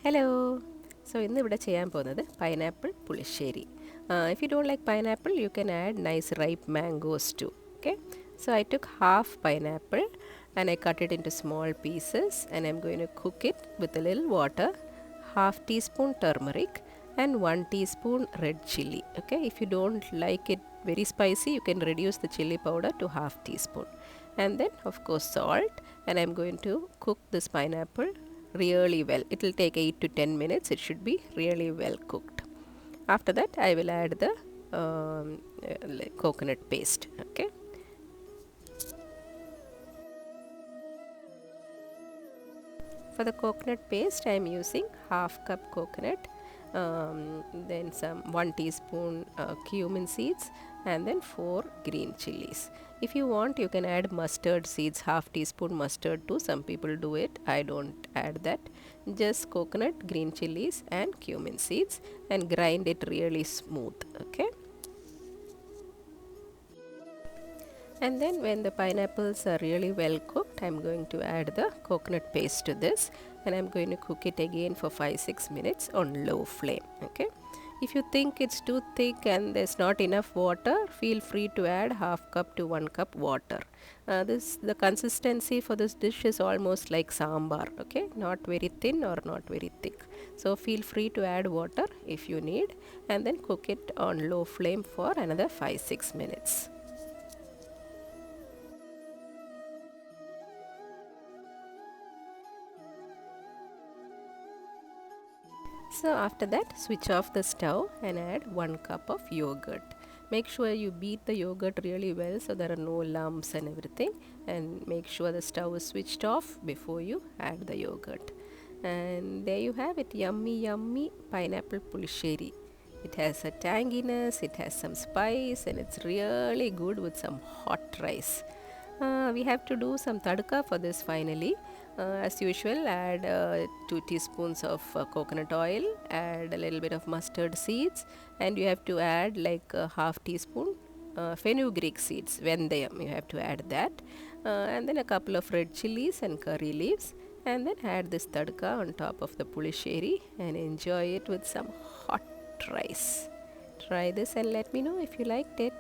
Hello. So ഇന്ന് ഇവിടെ ചെയ്യാൻ പോകുന്നത് pineapple pulissery. If you don't like pineapple, you can add nice ripe mangoes too. Okay. So I took half pineapple and I cut it into small pieces and I'm going to cook it with a little water, half teaspoon turmeric and 1 teaspoon red chili. Okay. If you don't like it very spicy, you can reduce the chili powder to half teaspoon. And then of course salt, and I'm going to cook this pineapple really well. It will take 8 to 10 minutes. It should be really well cooked. After that I will add the coconut paste. Okay. For the coconut paste I am using half cup coconut, then some 1 teaspoon cumin seeds, and then 4 green chilies. If you want, you can add mustard seeds, half teaspoon mustard too. Some people do it. I don't add that. Just coconut, green chilies and cumin seeds, and grind it really smooth. Okay. And then when the pineapples are really well cooked, I'm going to add the coconut paste to this, and I'm going to cook it again for 5-6 minutes on low flame. Okay. If you think it's too thick and there's not enough water, feel free to add half cup to 1 cup water. The consistency for this dish is almost like sambar. Okay, not very thin or not very thick. So feel free to add water if you need, and then cook it on low flame for another 5-6 minutes. So after that, switch off the stove and add 1 cup of yogurt. Make sure you beat the yogurt really well so there are no lumps and everything, and make sure the stove is switched off before you add the yogurt. And there you have it, yummy yummy pineapple pulisery. It has a tanginess, it has some spice, and it's really good with some hot rice. We have to do some tadka for this finally. As usual, add 2 teaspoons of coconut oil, add a little bit of mustard seeds, and you have to add like a half teaspoon fenugreek seeds, vendayam, you have to add that, and then a couple of red chilies and curry leaves, and then add this tadka on top of the pulisery and enjoy it with some hot rice. Try this and let me know if you liked it.